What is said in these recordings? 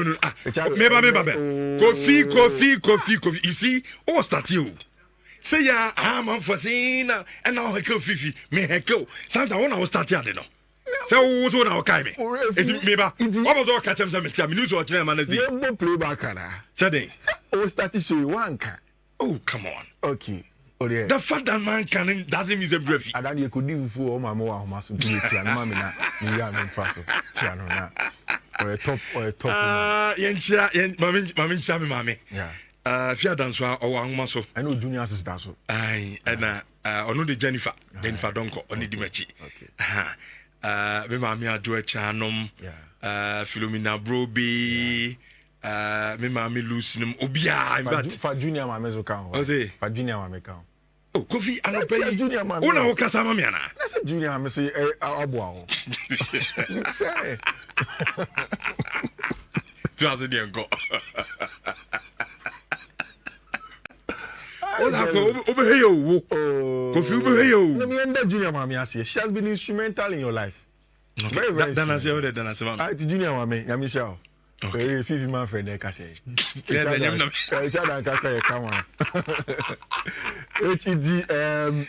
no. Me. Coffee. You see, all start you. Say ya, I'm unforeseen, and now I kill Fifi. Me heckle. Santa one I was start here, no. So who's one our kind? What was all catch him some time? News or chairman is the play back. Saturday. Oh, start to show you one can. Oh, come on. Okay. Oh, yeah. The fact that man can doesn't mean a brief. I don't you could do for my more muscle to make you mammy. Or a top. Mammy. Yeah. Fear dance or one muscle. I know junior sister. Aye, and I know the Jennifer Donko, only Dimachi. Okay. Me mammy a do a chanum, Philomena Broby, me mammy Lucinum, Obia, but for junior mamma's account. For junior mamma account. Oh, coffee, I don't pay junior mamma. Oh, no, Casamamiana. That's a junior mamma say, Abuao. Just didn't go. Over here, Coffee over here. Let me end junior mamma. She has been instrumental in your life. Very, very. Then I say, then I say, junior mamma, Yamisha. Okay, 50 man friend, I can say.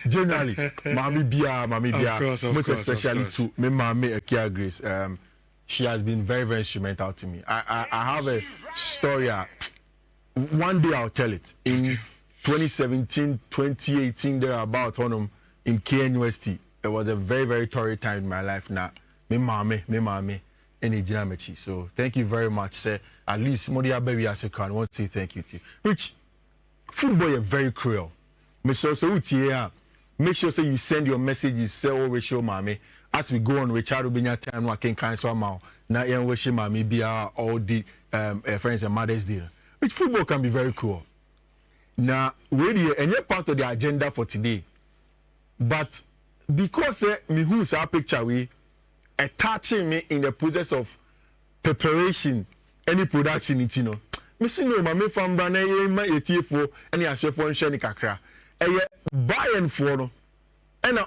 Generally, Mammy Bia, most especially to me, Mammy Kia Grace. She has been very, very instrumental to me. I have a story. One day I'll tell it. In 2017, 2018, there about on in KNUST. It was a very, very torrid time in my life. Now, me Mammy. So thank you very much, sir. At least Modia baby as a crown. I want to say thank you to you. Rich, football is very cruel. Make sure say you send your messages, say oh Rachel Mami. As we go on, Richard Ubinya time I can cancel amount. Now young wish Mami be all the friends and mothers deal. Which football can be very cruel. Now, really, and you're part of the agenda for today. But because me who's our picture we attaching me in the process of preparation, any production, you know. Me see no, my from Brane, my ETFO, any actual for Shani Kakra. Buy and follow. And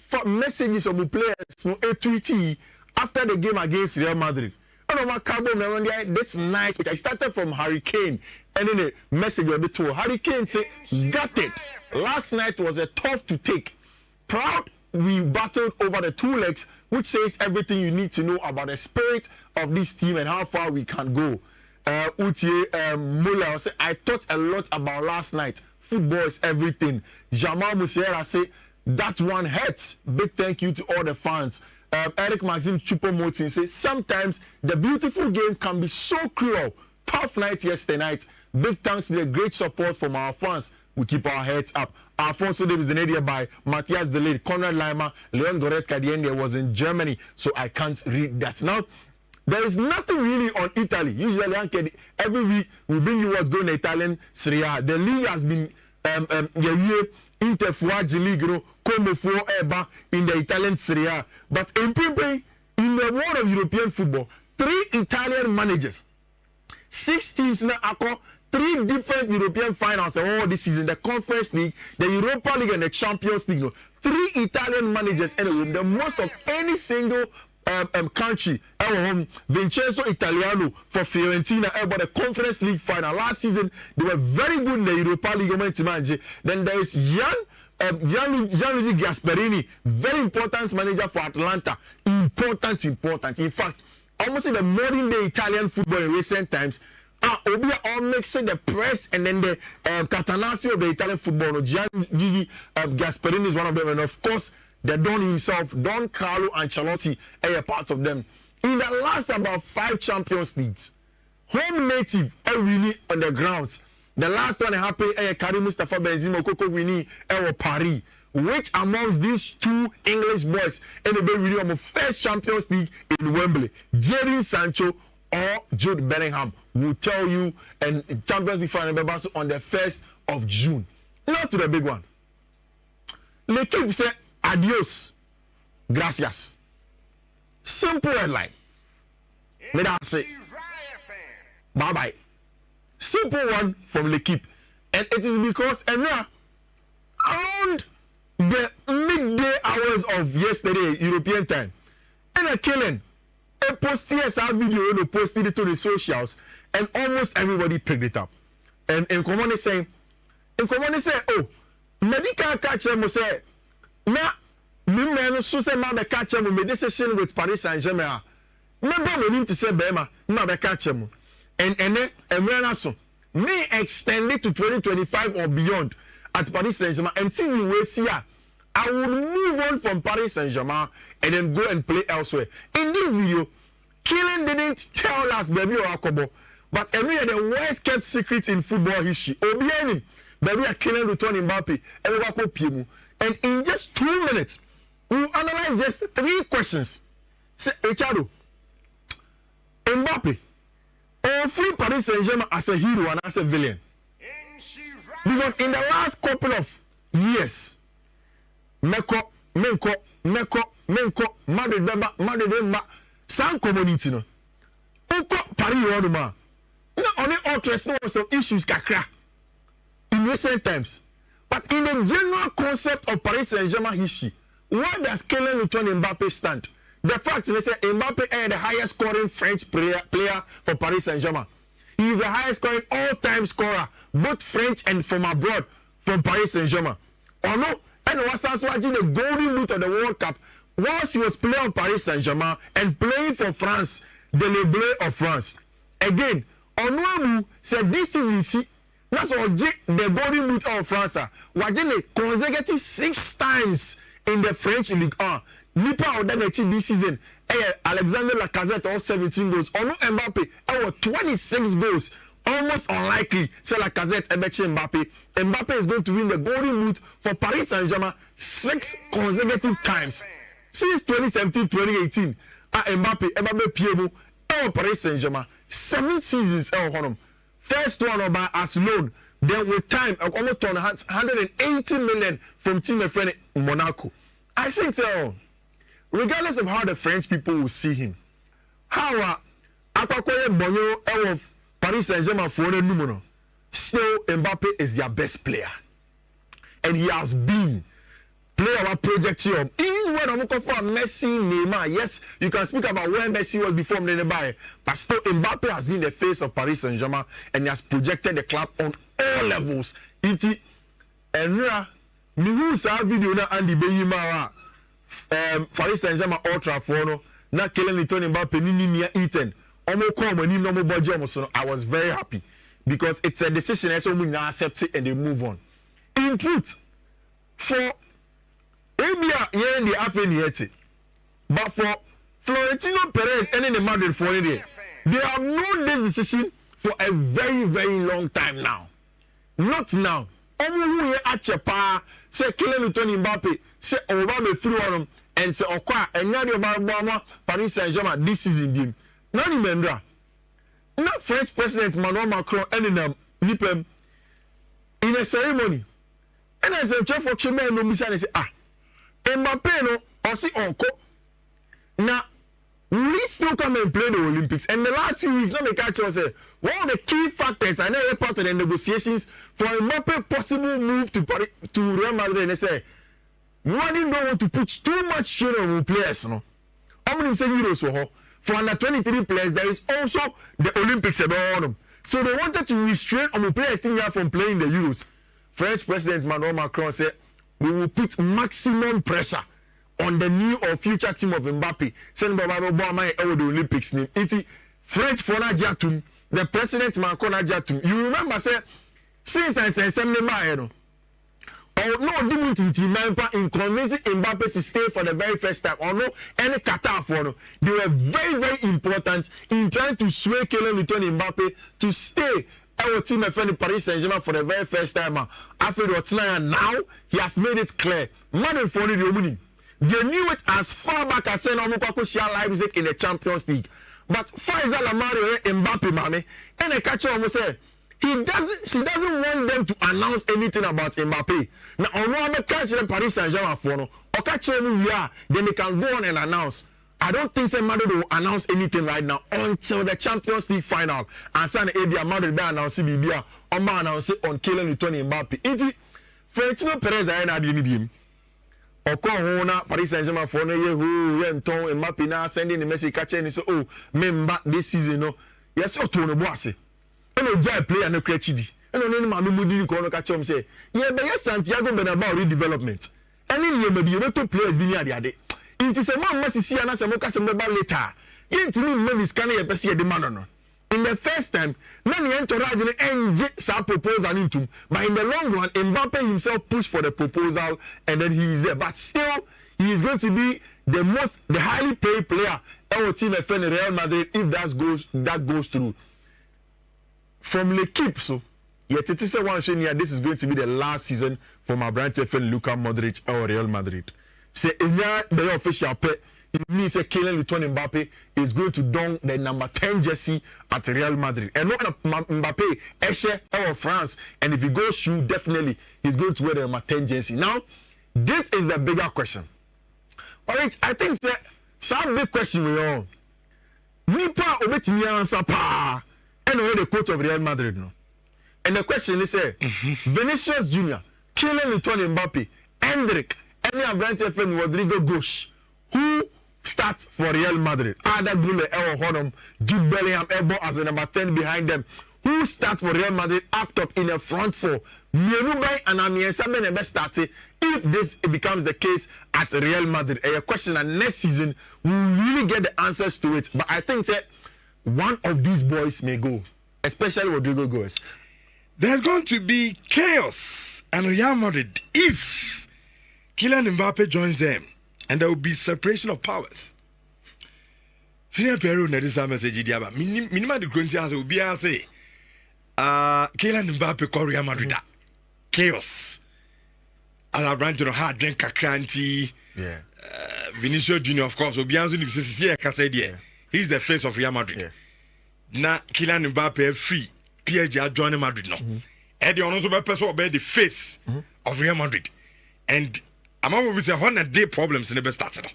for messages of the players, no A2T after the game against Real Madrid. And my carbon around there, that's nice. Which I started from Hurricane, and then a message on the tour. Hurricane say, got it. Last night was a tough to take. Proud we battled over the 2 legs, which says everything you need to know about the spirit of this team and how far we can go. Muller say, I thought a lot about last night. Football is everything. Jamal Musiera say, that one hurts. Big thank you to all the fans. Eric Maxim Choupo-Moting say, sometimes the beautiful game can be so cruel. Tough night yesterday night. Big thanks to the great support from our fans. We keep our heads up. Alfonso Davis in area by Matthias Delayed, Conrad Lima, Leon Goretzka. The end there was in Germany, so I can't read that. Now, there is nothing really on Italy. Usually, every week we bring you what's going on Italian Serie A. The league has been Interfuagi League, Como for Eba in the Italian Serie A. But in the world of European football, 3 Italian managers, 6 teams now are 3 different European finals all this season, the Conference League, the Europa League, and the Champions League. 3 Italian managers, anyway, the most of any single country. Vincenzo Italiano for Fiorentina about the Conference League final. Last season, they were very good in the Europa League. Then there is Gianluigi Gasperini, very important manager for Atalanta. Important. In fact, almost in the modern day Italian football in recent times, Obia all mixing the press and then the Catanaccio of the Italian football. Gianluigi Gasperini is one of them, and of course the Don himself, Don Carlo Ancelotti, are a part of them. In the last about 5 Champions Leagues, home native are really on the grounds. The last one happened Karim Mustafa Benzema Coco Winnie Paris. Which amongst these 2 English boys in the really on the first Champions League in Wembley, Jadon Sancho or Jude Bellingham will tell you, and Champions League final members on the 1st of June. Not to the big one. L'Equipe say adios, gracias. Simple headline. May I say bye bye. Simple one from L'Equipe, and it is because around the midday hours of yesterday European time, and a killing A posted a video, no posted it to the socials, and almost everybody picked it up. And in common saying, oh, medical catcher must say, na me man so say ma be catcher mo me decision with Paris Saint-Germain. Remember we need to say Bema, na be catcher mo. And then so may extend it to 2025 or beyond at Paris Saint-Germain. And since we see I will move on from Paris Saint-Germain and then go and play elsewhere. In this video, Kylian didn't tell us baby or Akobo, but every the worst kept secret in football history. Obianim, baby Kylian return Mbappe, and in just 2 minutes, we will analyze just 3 questions. Say, Richardo, Mbappe, or free Paris Saint-Germain as a hero and as a villain? Because in the last couple of years, Menko, Madrid Bemba, some community no. Uko Paris Roduma. No, only interest no some issues kakra in recent times. But in the general concept of Paris Saint-Germain history, where does Kylian Mbappe stand? The fact is that Mbappe is the highest scoring French player for Paris Saint-Germain. He is the highest scoring all-time scorer, both French and from abroad, from Paris Saint-Germain. Or no? And was also watching the golden boot of the World Cup whilst he was playing on Paris Saint-Germain and playing for France, the Leblé of France. Again, Onuamu said this season, that's what the golden boot of France watching a consecutive 6 times in the French Ligue 1. Nipa or this season, Alexander Lacazette all 17 goals. Onu Mbappe, 26 goals. Almost unlikely. Say Lacazette, Mbappe. Mbappe is going to win the golden boot for Paris Saint-Germain 6 consecutive times. Since 2017-2018, Mbappe, Pierre, Paris Saint-Germain, 7 seasons, first one by as loan. Then with time, almost 180 million from team friend Monaco. I think so. Regardless of how the French people will see him, how Akwakoye Bonyo of Paris Saint-Germain for the numero, still Mbappe is their best player, and he has been player project here. Even when I'm looking for Messi, Neymar, yes, you can speak about where Messi was before Neymar, but still Mbappe has been the face of Paris Saint-Germain and he has projected the club on all levels. Iti Enra, Mihu sa video na Andy Beyimara. Paris Saint-Germain ultra for no na Kylian Mbappe ni near Ethan omo come when no budget omo so I was very happy because it's a decision so we now accept it and they move on. In truth, for Abia here in the happen yet, but for Florentino Perez and in the Madrid for it, they have known this decision for a very, very long time now. Not now. Omo who here at Chepa say Kylian Mbappe say Obama free on and say Okwa and now the Paris Saint-Germain this season game. Now remember, not French President Emmanuel Macron and in Nipem in a ceremony. And as a chef for Chime no Misa and say Mbappe no or see Onko. Now we still come and play the Olympics. And the last few weeks, let me catch you say one of the key factors and every part of the negotiations for Mbappe possible move to Paris, to Real Madrid, and they say one don't want to put too much strain on players. No, how many say Euros for under 23 players? There is also the Olympics about them, so they wanted to restrain on players from playing the Euros. French President Emmanuel Macron said we will put maximum pressure on the new or future team of Mbappe. Send Baba Obama the Olympics name. It's French Fona Jatum, the President Macron Jatum. You remember, say, since I said something, or no, didn't in convincing Mbappe to stay for the very first time, or no, any Qatar for no. They were very, very important in trying to sway Kylian Mbappe to stay. Our team friend Paris Saint-Germain for the very first time. After the now he has made it clear. Madrid for the winning. They knew it as far back as saying share Leipzig in the Champions League. But Faisal Amari Mbappe mame, and the catcher almost said she doesn't want them to announce anything about Mbappe. Now on one catch the Paris Saint-Germain for no, or catch them we are, then they can go on and announce. I don't think Madrid will announce anything right now until the Champions League final. And San Edia Madrid will announce Bibia or man announce it on Kylian Mbappe. It's Florentino Perez I ain't had any Okona Paris Saint-Germain for no ye Yenton and Mapina sending the message catching so oh member this season no yes o to no boase and o jai player no crechidi and on any man no mudi ko no catch him say ye be Santiago Bernabeu redevelopment any ye be you to players bi ni ade it is a man must see an answer mokase meba later yentimi Mavis can ye pese de man no in the first time none entourage ni enje sa proposal into but in the long run Mbappe himself pushed for the proposal and then he is there but still he is going to be the highly paid player our team FN Real Madrid if that goes through from L'Equipe. So yet it is a one showing here this is going to be the last season for my brand FN Luka Modric or Real Madrid. Say the official pay it means that Kylian Mbappe is going to don the number 10 jersey at Real Madrid. And not Mbappe, Eshe, or France. And if he goes through, definitely he's going to wear the number 10 jersey. Now, this is the bigger question. Alright, I think that some big question we all. Nipa obetimi answer pa. And the coach of Real Madrid no. And the question is Vinicius Junior, Kylian Mbappe, Endrick, any Abrante FM Rodrigo Gosh, who starts for Real Madrid? Ada Gule, Ewa Honum, Jude Bellingham, Ebo as the number 10 behind them. Who starts for Real Madrid up top in the front four? Mienubai and Amiensabe never started. If this becomes the case at Real Madrid, a question that next season we will really get the answers to it. But I think that one of these boys may go, especially Rodrigo Goes. There's going to be chaos and Real Madrid if Kylian Mbappe joins them. And there will be separation of powers. Senior Peru na this message diaba. Minimum the currency has will be say Kylian Mbappe call Real Madrid. Chaos. As a branch of hard drink kakranti. Yeah. Vinicius Junior of course will be answering the CCA. He's the face of Real Madrid. Yeah. Na Kylian Mbappe free. PSG joining Madrid now. And the also be the face of Real Madrid. And I'm going to say 100 day problems in the best started.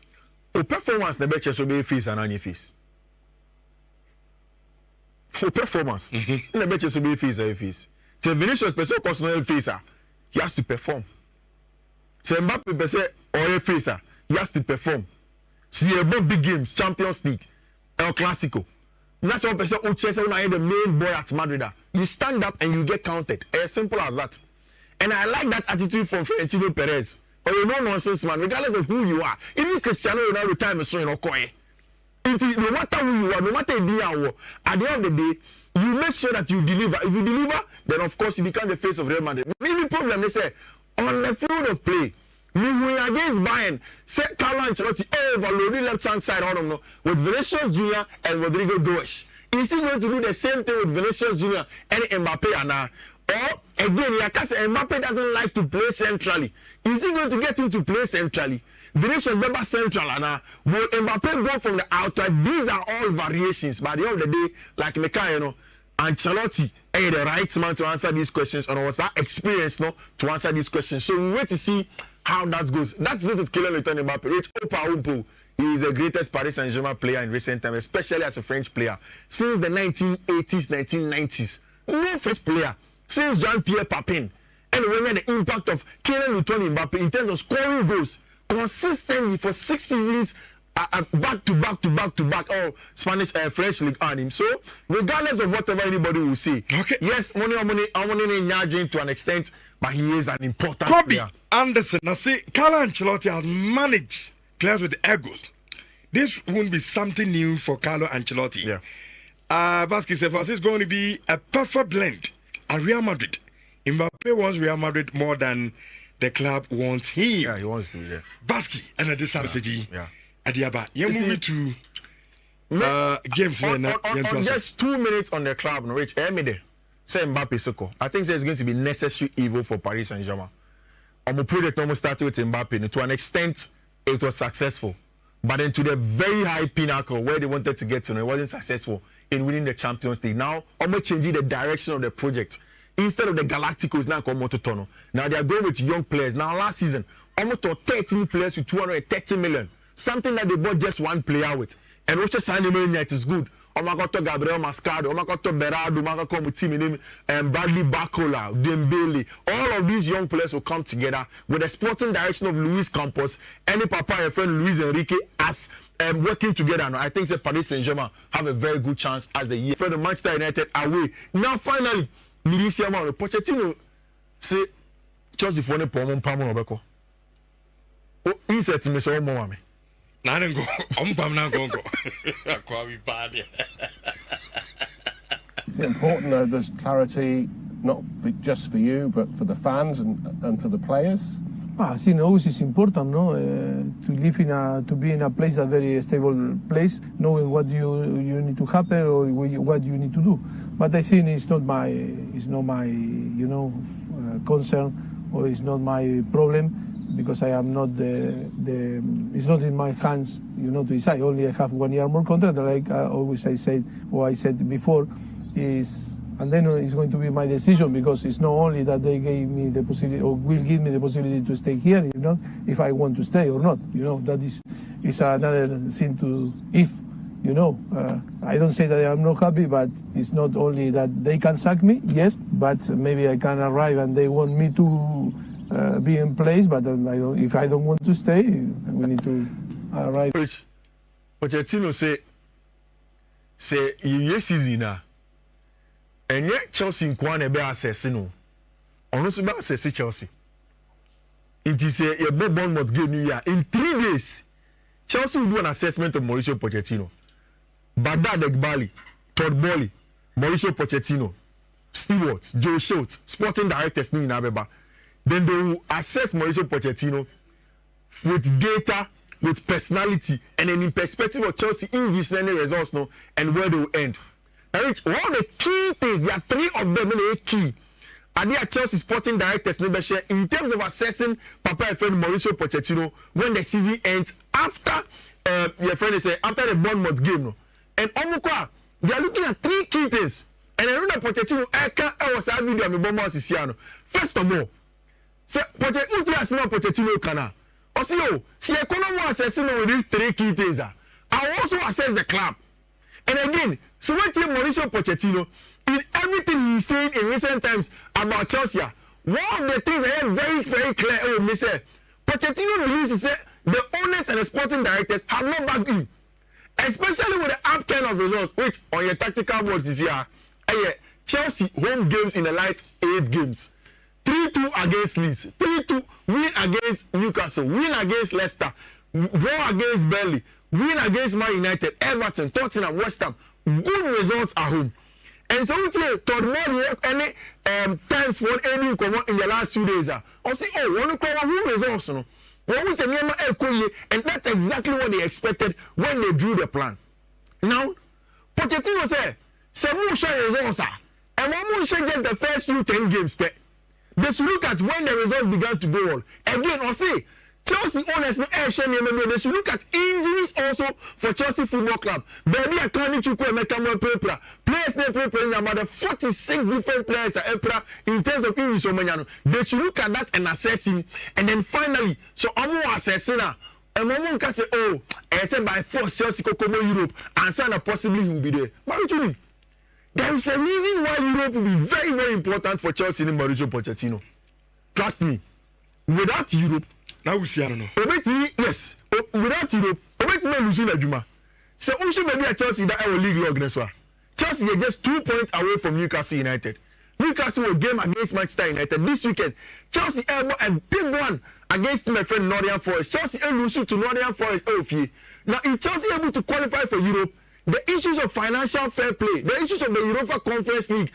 O performance the best should be face and any face. O performance in the best should be face and face. So Vinicius person cause no facer, he has to perform. So Mbappe person or a facer, he has to perform. See about big games, Champions League, El Clasico. That's what person who chase when I the main boy at Madrid. You stand up and you get counted. As simple as that. And I like that attitude from Florentino Perez. Or you know nonsense man, regardless of who you are. Even Cristiano Ronaldo time is so in Okoye. No matter who you are, no matter who you are, at the end of the day, you make sure that you deliver. If you deliver, then of course you become the face of Real Madrid. Maybe problem they say on the field of play, we win against Bayern, set Carlo Ancelotti overload the left hand side on them with Vinicius Junior and Rodrigo Goes. Is he going to do the same thing with Vinicius Junior and Mbappe and now? Or again, Mbappe doesn't like to play centrally. Is he going to get him to play centrally? Vinicius Beba central and will Mbappe go from the outside? These are all variations. But at the end of the day, like Meka, Ancelotti is the right man to answer these questions, and was that experience to answer these questions. So we wait to see how that goes. That's it with Kylian Mbappe. Rich Opa he is the greatest Paris Saint-Germain player in recent times, especially as a French player. Since the 1980s, 1990s, no French player since Jean-Pierre Papin. And when the impact of Kylian Mbappe in terms of scoring goals consistently for 6 seasons, back to back, Spanish French League on him. So regardless of whatever anybody will say, okay, yes, money to an extent, but he is an important player. Anderson, I say Carlo Ancelotti has managed players with egos. This won't be something new for Carlo Ancelotti. Yeah. Basket said it's going to be a perfect blend at Real Madrid. Mbappe wants Real Madrid more than the club wants him. Yeah, he wants to, yeah. Basket and at this message. Yeah. Adiaba, you move to games on just 2 minutes on the club, Rich Emide. Say Mbappe Soko. I think it's going to be necessary evil for Paris Saint-Germain. The project almost started with Mbappe. To an extent, it was successful. But then to the very high pinnacle where they wanted to get to, it wasn't successful in winning the Champions League. Now, almost changing the direction of the project. Instead of the Galacticos now come to Tono. Now they are going with young players. Now last season, almost 13 players with 230 million. Something that they bought just one player with. And Rocha Sandemir is good. Omakoto Gabriel Mascado, Omakoto Berardo, Omakoto Mutimi, and Bradley Bacola, Dembele. All of these young players will come together with the sporting direction of Luis Campos and Papa and friend Luis Enrique as working together. Now, I think that Paris Saint-Germain have a very good chance as the year for the Manchester United away. Now, finally, Milicia Mano, Pochettino say Chelsea for the Pomon Pamon Obeko. Oh, insert me so more. Nango, Ompam Nango. It's important that there's clarity, not just for you, but for the fans and for the players. I think always it's important, no, to live to be in a place, a very stable place, knowing what you need to happen or what you need to do. But I think it's not my concern, or it's not my problem, because I am not it's not in my hands, to decide. Only I have 1 year more contract, like I said before, and then it's going to be my decision, because it's not only that they gave me the possibility or will give me the possibility to stay here, if I want to stay or not. That is another thing to I don't say that I'm not happy, but it's not only that they can sack me, yes, but maybe I can arrive and they want me to be in place, but if I don't want to stay, we need to arrive. Pochettino say you season now. And yet Chelsea in Kwan ebe assess no. Ono so be assess Chelsea. It is a Bournemouth game new year. In 3 days, Chelsea will do an assessment of Mauricio Pochettino. Badad Egbali, Todd Boehly, Mauricio Pochettino, Stewart, Joe Schultz, sporting directors in Abeba. Then they will assess Mauricio Pochettino with data, with personality, and then in perspective of Chelsea in these results now and where they will end. One of the key things, there are 3 of them in key. And they are Chelsea sporting directors in terms of assessing Papa and friend Mauricio Pochettino when the season ends after your friend is after the Bournemouth game. No? And Omukwa, they are looking at 3 key things. And I know that Pochettino was a video on the Bournemouth Siciano. First of all, Pochettino kana. See economy assessing with these 3 key things. I also assess the club. And again, so what Mauricio Pochettino, in everything he's saying in recent times about Chelsea, one of the things I am very, very clear with me say, Pochettino believes to say the owners and the sporting directors have not backed him, especially with the upturn of results, which on your tactical board this year, Chelsea home games in the last 8 games. 3-2 against Leeds, 3-2 win against Newcastle, win against Leicester, draw against Burnley, win against Man United, Everton, Tottenham, West Ham. Good results at home. And so we say Todd Boehly any times for any come in the last 2 days. I say, one good results. No, when we say and that's exactly what they expected when they drew the plan. Now, Pochettino say, some more results and one more just the first 10 games. They should look at when the results began to go on. Again, I say, Chelsea owners no they should look at injuries also for Chelsea Football Club. Baby, I can't you paper. Players play about the 46 different players in terms of injuries. They should look at that and assessing. And then finally, so I'm more assessing now. And one can say, I said by force Chelsea could come to Europe and say that possibly he will be there. But there is a reason why Europe will be very, very important for Chelsea in Mauricio Pochettino. Trust me. Without Europe, now we see, I don't know. Yes. Without Europe, losing a Juma. So, we should maybe at Chelsea that our league log next one. Chelsea are just 2 points away from Newcastle United. Newcastle will game against Manchester United this weekend. Chelsea have a big one against my friend Nottingham Forest. Chelsea lose to Nottingham Forest. Now, if Chelsea are able to qualify for Europe, the issues of financial fair play, the issues of the Europa Conference League,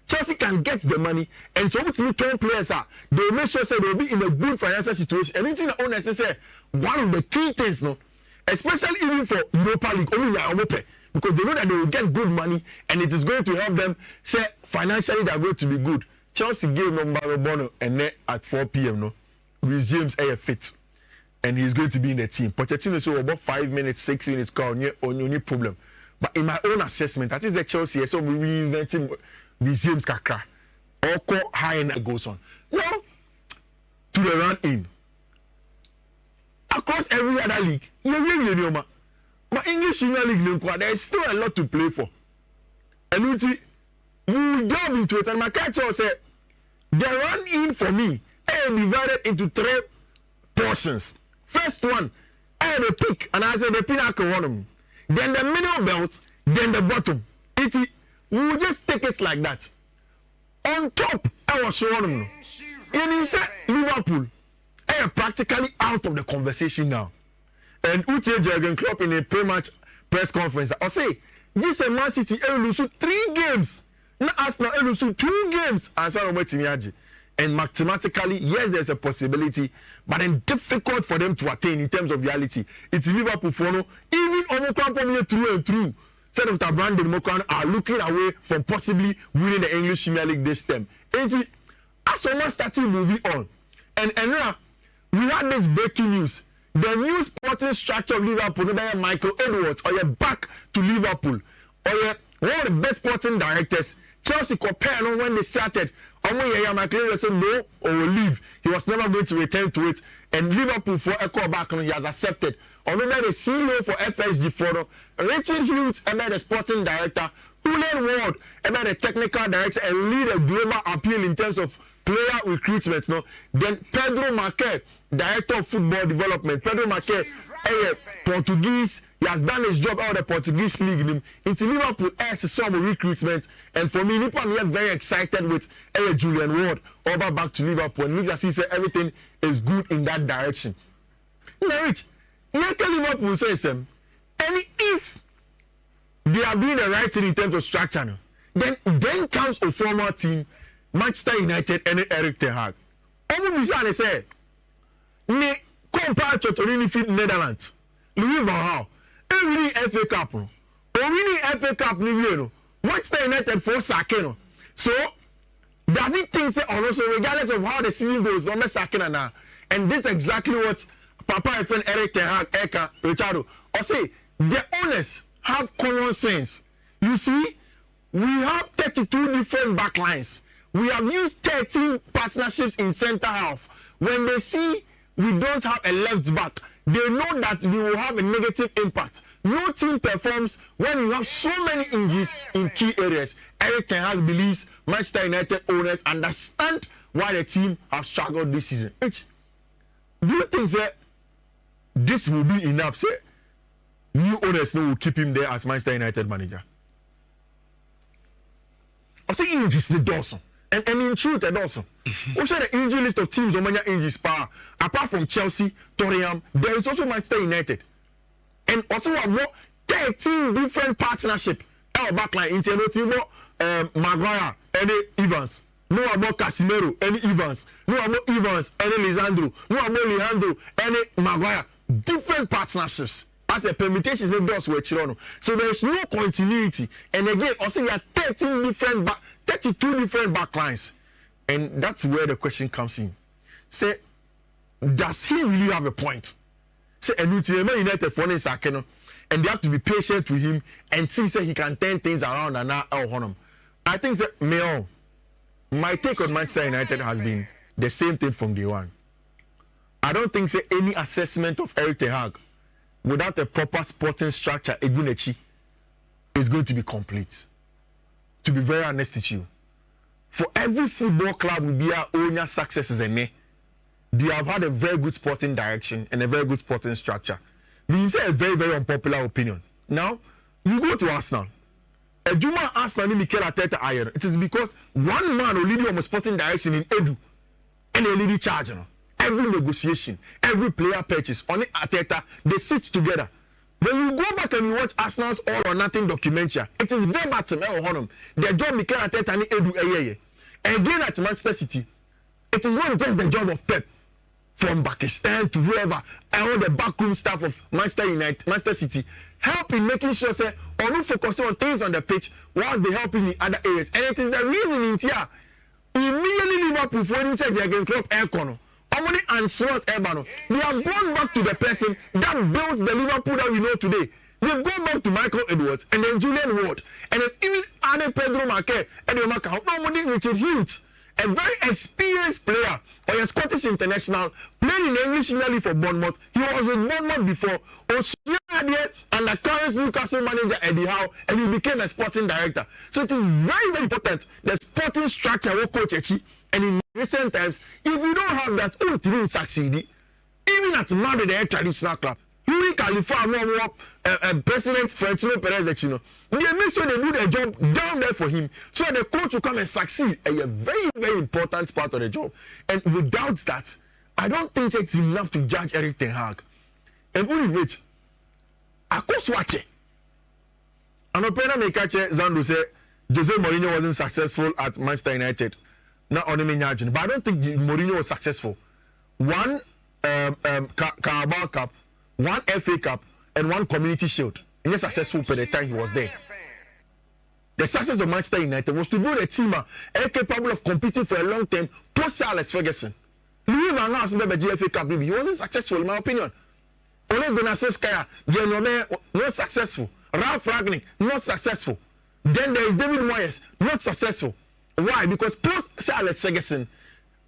Chelsea can get the money, and so what 10 players are, they will make sure they will be in a good financial situation. And anything that owners say, one of the key things, no, especially even for Europa League, because they know that they will get good money, and it is going to help them say financially they are going to be good. Chelsea game number Bono and net at 4 p.m. No, Reece James fit, and he's going to be in the team. Pochettino so about 5 minutes, 6 minutes call on your problem. But in my own assessment, that is the Chelsea. So we reinventing Reece James kakra. Oko high and goes on. Now to the run in. Across every other league, But English Premier League, there is still a lot to play for. And we will delve into it. And my catcher said, the run in for me is divided into 3 portions. First one, the peak, and I said the pinnacle one. Then the middle belt, then the bottom. We will just take it like that. On top, I was showing them. And you said Liverpool are practically out of the conversation now. And Uche Jurgen Klopp in a pre-match press conference, I say, this is Man City lose 3 games. Now Arsenal lose 2 games. And mathematically, yes, there's a possibility, but then difficult for them to attain in terms of reality. It's Liverpool for no, even Omokran probably through and through. Set of Brandon Omokran are looking away from possibly winning the English Premier League this term. And Arsenal started moving on. And now, we had this breaking news. The new sporting structure of Liverpool, Michael Edwards, or you're back to Liverpool, or you're one of the best sporting directors. Chelsea compared when they started. Michael Edwards said no or will leave. He was never going to return to it. And Liverpool for Echo back, he has accepted. Although the CEO for FSG Photo, Richard Hughes, about the sporting director, Julian Ward, about the technical director, and lead a global appeal in terms of player recruitment. No? Then Pedro Marquez, director of football development. Pedro Marquez, Portuguese, he has done his job out of the Portuguese league. Into Liverpool, as some recruitment. And for me, Liverpool are very excited with Julian Ward over back to Liverpool. And as he said, everything is good in that direction. Now, Rich, Liverpool says, and if they are doing the right thing in terms of structure, then comes a former team, Manchester United and Erik ten Hag. They say, ne compare to Netherlands, Louis van Gaal, and winning FA Cup, or winning FA Cup, Manchester United for Sakeno. So, does it think that also, regardless of how the season goes, no Sakena now, and this is exactly what Papa and friend Erik ten Hag, Eka, Richardo, or say, the owners have common sense. You see, we have 32 different backlines. We have used 13 partnerships in centre half. When they see we don't have a left back, they know that we will have a negative impact. No team performs when you have so many injuries in key areas. Erik ten Hag believes Manchester United owners understand why the team have struggled this season. Do you think that this will be enough? Say, new owners will keep him there as Manchester United manager. I say injuries the Dawson. And in truth, also, we share the injury list of teams on many injuries power. Apart from Chelsea, Tottenham, there is also Manchester United. And also we have more 13 different partnerships. Our backline, Intino, Maguire, and Evans. No about Casemiro, any Evans. No about Evans, any Lisandro. No about Leandro, any Maguire. Different partnerships. As the permutations, they does were Chirono. So there is no continuity. And again, also we have 32 different backlines. And that's where the question comes in. Say, does he really have a point? Say, and United for Sakeno, and they have to be patient with him and see say he can turn things around and now Honor. I think that my take on Manchester United has been the same thing from day one. I don't think say any assessment of Erik ten Hag without a proper sporting structure, Egunechi, is going to be complete. To be very honest with you, for every football club with their own successes and they have had a very good sporting direction and a very good sporting structure. We say a very, very unpopular opinion. Now, you go to Arsenal. A Juma Arsenal ni Mikel Arteta iron. It is because one man will lead you on a sporting direction in Edu and they lead you charge. Every negotiation, every player purchase on Arteta, they sit together. When you go back and you watch Arsenal's All or Nothing documentary, it is verbatim. The job Mikel Arteta ni Edu again at Manchester City, it is not just the job of Pep. From Pakistan to whoever, all the backroom staff of Manchester United, Manchester City, help in making sure say, or not focusing on things on the pitch, whilst they helping in other areas. And it is the reason in here, immediately Liverpool, when you said Jurgen Klopp Aircon, Omoni and Slot Ebano, they have gone back to the person that built the Liverpool that we know today. They've gone back to Michael Edwards and then Julian Ward, and then even added Pedro Marquez and the Macau, Omoni Richard Hughes. a very experienced player, or a Scottish international, played in the English Premier League for Bournemouth. He was with Bournemouth before. Osuade and the current Newcastle manager Eddie Howe, and he became a sporting director. So it is very, very important. The sporting structure will coach Echi. And in recent times, if you don't have that, it didn't succeed. Even at Madrid, the traditional club, Yuri Khalifa, President Florentino Perez, they make sure they do their job down there for him, so the coach will come and succeed. A very, very important part of the job. And without that, I don't think it's enough to judge Eric Ten Hag. And only which, I could watch it. And Opena Mekache Zando said Jose Mourinho wasn't successful at Manchester United. Not only Mourinho, but I don't think Mourinho was successful. One Carabao Cup, one FA Cup, and one Community Shield. He was successful for the time he was there. The success of Manchester United was to build a team capable of competing for a long term post Sir Alex Ferguson. Louis Van Gaal the GFA Cup, he wasn't successful in my opinion. Ole Gunnar Solskjaer, not successful. Ralf Rangnick, not successful. Then there is David Moyes, not successful. Why? Because post Sir Alex Ferguson,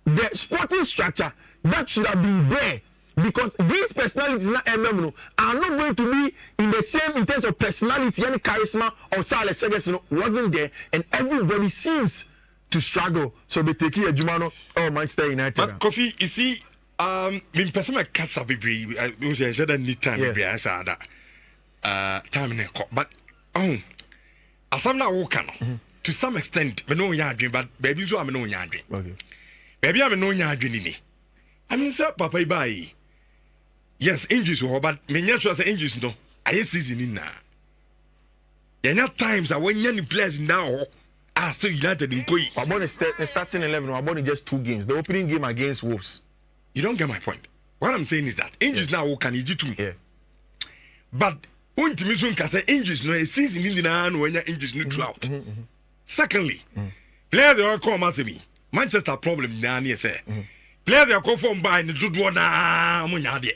the sporting structure that should have been there, because these personalities are not going to be in the same in terms of personality and charisma of Sir Alex Ferguson wasn't there, and everybody seems to struggle. So they take a Jumano or Manchester United. But Kofi, you see, in person casa baby, I said any time I said that time in but asam na wo kan to some extent, but no yarding, but baby, so I'm no yarding. Okay. Baby, I'm no yarding. I mean, sir, Papa, bye. Yes, injuries, but many years injuries, no. I season in now. There are not times that when young players now are still United in Koi. I'm about the starting 11, I'm about just 2 games. The opening game against Wolves. You don't get my point. What I'm saying is that injuries now can you do? Yeah. But when Timison can say injuries, no, a season in the now when your injuries no throughout. Secondly, players are come as me. Manchester problem now near say. Players are come from by the Judwana Munyadi.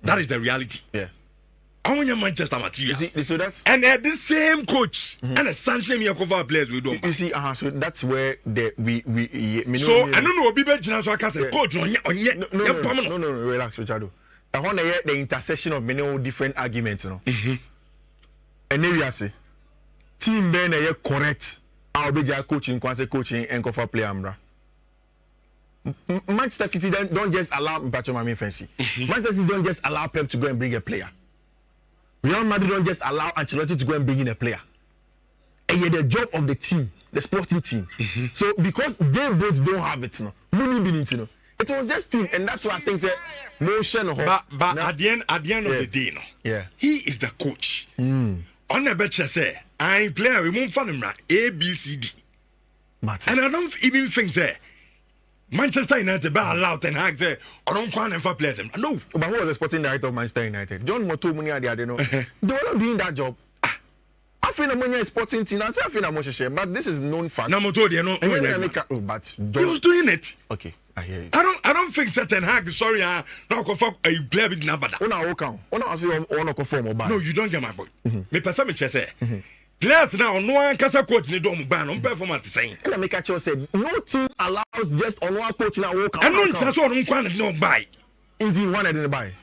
That is the reality. Yeah. I want your Manchester material. You see, so that's and they're the same coach and a Sancho cover players we don't. You see, so that's where we so I don't know Bibe Jina so I can say coach on no, relax, Richardo. I want to hear the intersection of many different arguments, you know. And then we say team then correct. I'll be just coaching and cover player Amra. Manchester City don't just allow Mpachomami Fancy. Manchester City don't just allow Pep to go and bring a player. Real Madrid don't just allow Ancelotti to go and bring in a player. And yet the job of the team, the sporting team. So because they both don't have it now, it was just team, and that's why I think that motion. But at the end of the day, he is the coach. On the bench, say I player we won't find him right A B C D. And I don't even think that Manchester United be allowed Ten Hag say I don't want them for players. No. But who was the sporting director of Manchester United? John Moto Munia, they know. They were not doing that job. I feel the money is sporting team. I feel the money, but this is known fact. No Moto, they know. But he was doing it. Okay, I hear you. I don't think that Ten Hag. Sorry, now go for a player with Nabada. No, you don't get my point. Me person me say. Players now, no one can coach in the dome ban on performance saying. And I make a choice said no team allows just on one coach now walk out. And no chance on no buy. Indeed, one I didn't buy.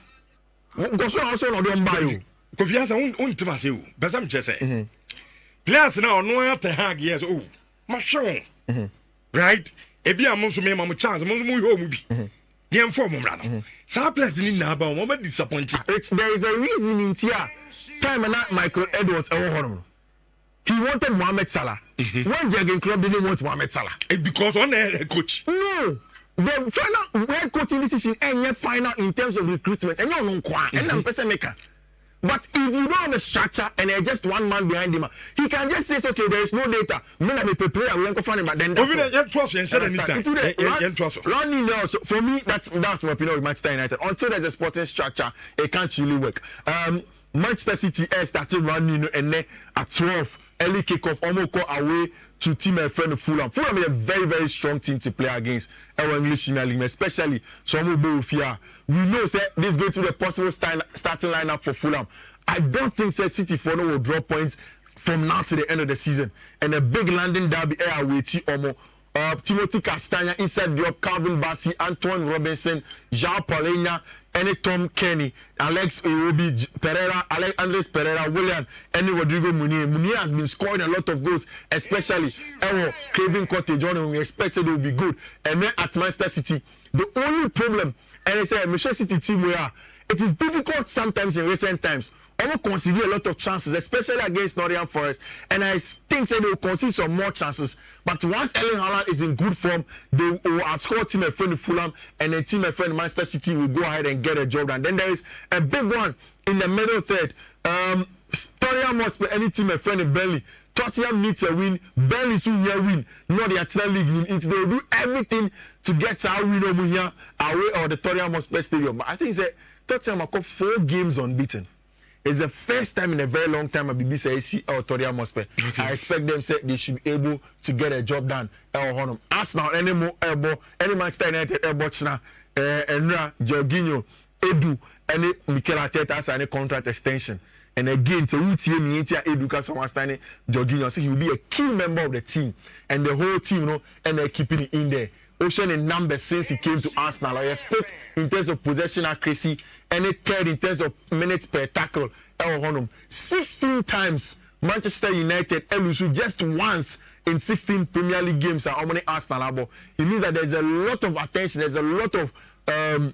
Go so also no don't buy you. Because you have un to myself, but I'm just saying. Players now, no one to hag yes, oh, my show. Right? Ebi among so many chance, among mu home be. The inform run. Some players in Naba, moment disappointed. There is a reason in here. Time and not Michael Edwards. He wanted Mohamed Salah. When Jurgen Klopp didn't want Mohamed Salah. Because on the head coach. No. The final head coaching decision and final in terms of recruitment. And you're not and I'm person maker. But if you don't have a structure and there's just one man behind him, he can just say, okay, there is no data. Me na me prepare, we go find him, but then that's for me, that's my opinion with Manchester United. Until there's a sporting structure, it can't really work. Manchester City started running and then at 12. Early kickoff, almost go away to team and friend of Fulham. Fulham is a very, very strong team to play against our English Premier League, especially some Fear. We know that this is going to be the possible starting lineup for Fulham. I don't think that City Fono will draw points from now to the end of the season. And a big London derby away to Timothy Castagna inside the Calvin Bassey, Antoine Robinson, João Palhinha, and Tom Kenny, Alex Iwobi, Pereira, Andres Pereira, William, and Rodrigo Munier. Munier has been scoring a lot of goals, especially Craven Cottage. We expected it would be good. And then at Manchester City, the only problem, and I say Manchester City team where it is difficult sometimes in recent times. I will consider a lot of chances, especially against Nottingham Forest, and I think they will concede some more chances. But once Erling Haaland is in good form, they will outscore team of friend Fulham, and a team of friend Manchester City will go ahead and get a job done. Then there is a big one in the middle third. Tottenham Hotspur, any team of friend in Burnley. Tottenham needs a win. Burnley soon here win. Not the Arsenal League. They will do everything to get our win over here away or the Tottenham Hotspur Stadium. But I think that Tottenham have got 4 games unbeaten. It's the first time in a very long time at BBC AC or Tottenham Hotspur. Okay. I expect them say they should be able to get a job done. Arsenal, any more elbow, any Manchester United elbow, Enra, Jorginho, Edu, any Mikel Arteta has any contract extension. And again, so we see Edu because someone standing Jorginho, so he will be a key member of the team, and the whole team, you know, and they're keeping it in there. Ocean in numbers since he came to Arsenal, like a 5th in terms of possession accuracy, and a 3rd in terms of minutes per tackle. 16 times Manchester United lose just once in 16 Premier League games at Omni Arsenal. It means that there's a lot of attention, there's a lot of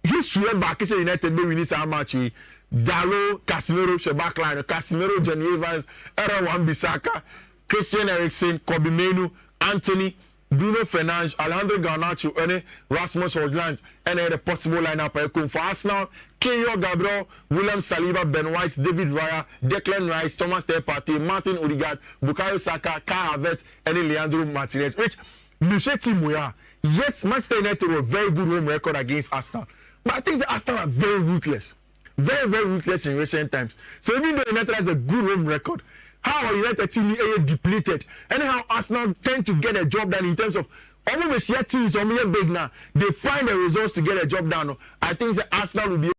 history back. United we need some match. Dalot, Casemiro, Shebakline, Casemiro, Johnny Evans, Aaron Wan-Bissaka, Christian Eriksen, Kobe Mainoo, Anthony, Bruno Fernandes, Alejandro Garnacho, and Rasmus Højlund, and the possible lineup for Arsenal, Kenyo Gabriel, William Saliba, Ben White, David Raya, Declan Rice, Thomas Partey, Martin Odegaard, Bukayo Saka, Kai Havertz, and Leandro Martinez. Which Michel Timoya, yes, Manchester United were a very good home record against Arsenal, but I think the Arsenal are very ruthless, very, very ruthless in recent times. So even though United has a good home record, how are United team depleted? And how Arsenal tend to get a job done in terms of almost your teams big now. They find the results to get a job done. I think the Arsenal will be